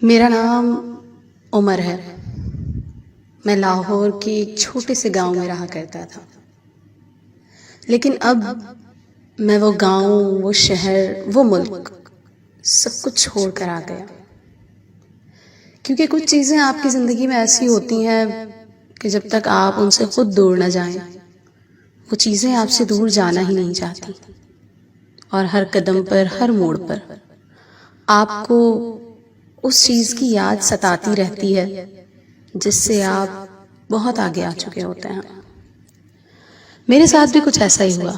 میرا نام عمر ہے. میں لاہور کے ایک چھوٹے سے گاؤں میں رہا کرتا تھا، لیکن اب میں وہ گاؤں، وہ شہر، وہ ملک سب کچھ چھوڑ کر آ گیا. کیونکہ کچھ چیزیں آپ کی زندگی میں ایسی ہوتی ہیں کہ جب تک آپ ان سے خود دور نہ جائیں، وہ چیزیں آپ سے دور جانا ہی نہیں چاہتی، اور ہر قدم پر، ہر موڑ پر آپ کو اس چیز کی یاد ستاتی رہتی ہے جس سے آپ بہت آگے آ چکے ہوتے ہیں. میرے ساتھ بھی کچھ ایسا ہی ہوا.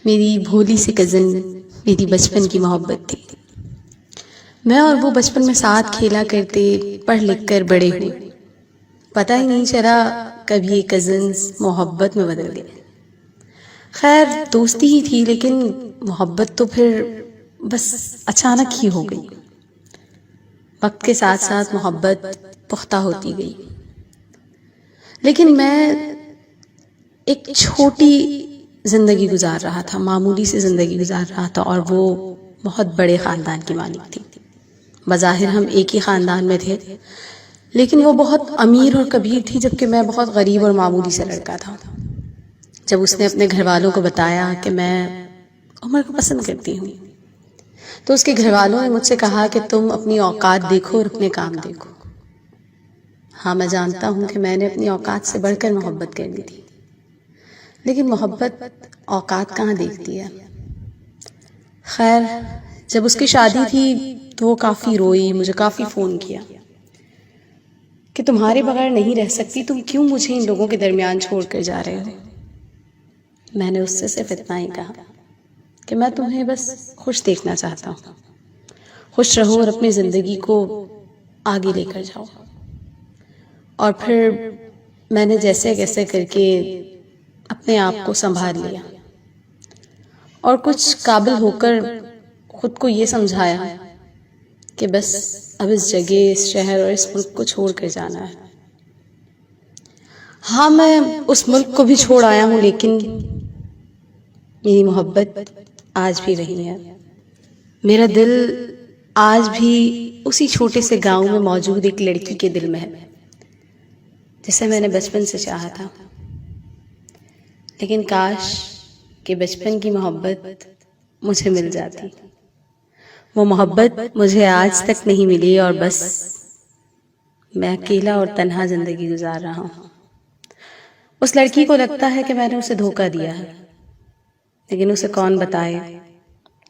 میری بھولی سی کزن میری بچپن کی محبت تھی. میں اور وہ بچپن میں ساتھ کھیلا کرتے، پڑھ لکھ کر بڑے ہوئے. پتہ ہی نہیں چلا کب یہ کزنز محبت میں بدل گئے. خیر دوستی ہی تھی، لیکن محبت تو پھر بس اچانک ہی ہو گئی. وقت کے ساتھ ساتھ محبت پختہ ہوتی گئی. لیکن میں ایک چھوٹی زندگی گزار رہا تھا، معمولی سی زندگی گزار رہا تھا، اور وہ بہت بڑے خاندان کی مالک تھی. بظاہر ہم ایک ہی خاندان میں تھے، لیکن وہ بہت امیر اور کبیر تھی، جبکہ میں بہت غریب اور معمولی سے لڑکا تھا. جب اس نے اپنے گھر والوں کو بتایا کہ میں عمر کو پسند کرتی ہوں، تو اس کے گھر والوں نے مجھ سے کہا کہ تم اپنی اوقات دیکھو اور اپنے کام دیکھو. ہاں میں جانتا ہوں کہ میں نے اپنی اوقات سے بڑھ کر محبت کر لی تھی، لیکن محبت اوقات کہاں دیکھتی ہے. خیر جب اس کی شادی تھی تو وہ کافی روئی، مجھے کافی فون کیا کہ تمہارے بغیر نہیں رہ سکتی، تم کیوں مجھے ان لوگوں کے درمیان چھوڑ کر جا رہے ہو. میں نے اس سے صرف اتنا ہی کہا کہ میں تمہیں بس خوش دیکھنا چاہتا ہوں، خوش رہو اور اپنی زندگی کو آگے لے کر جاؤ. اور پھر میں نے جیسے کیسے کر کے اپنے آپ کو سنبھال لیا، اور کچھ قابل ہو کر خود کو یہ سمجھایا کہ بس اب اس جگہ، اس شہر اور اس ملک کو چھوڑ کر جانا ہے. ہاں میں اس ملک کو بھی چھوڑ آیا ہوں، لیکن میری محبت آج بھی رہی ہے. میرا دل آج بھی اسی چھوٹے سے گاؤں میں موجود ایک لڑکی کے دل میں ہے جسے میں نے بچپن سے چاہا تھا. لیکن کاش کہ بچپن کی محبت مجھے مل جاتی. وہ محبت مجھے آج تک نہیں ملی، اور بس میں اکیلا اور تنہا زندگی گزار رہا ہوں. اس لڑکی کو لگتا ہے کہ میں نے اسے دھوکہ دیا ہے، لیکن اسے کون بتائے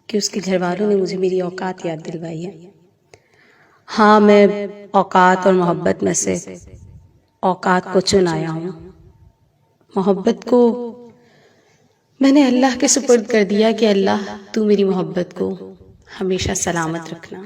کہ اس کے گھر والوں نے مجھے میری اوقات یاد دلوائی ہے. ہاں میں اوقات اور محبت میں سے اوقات کو چن آیا ہوں. محبت کو میں نے اللہ کے سپرد کر دیا کہ اللہ تو میری محبت کو ہمیشہ سلامت رکھنا.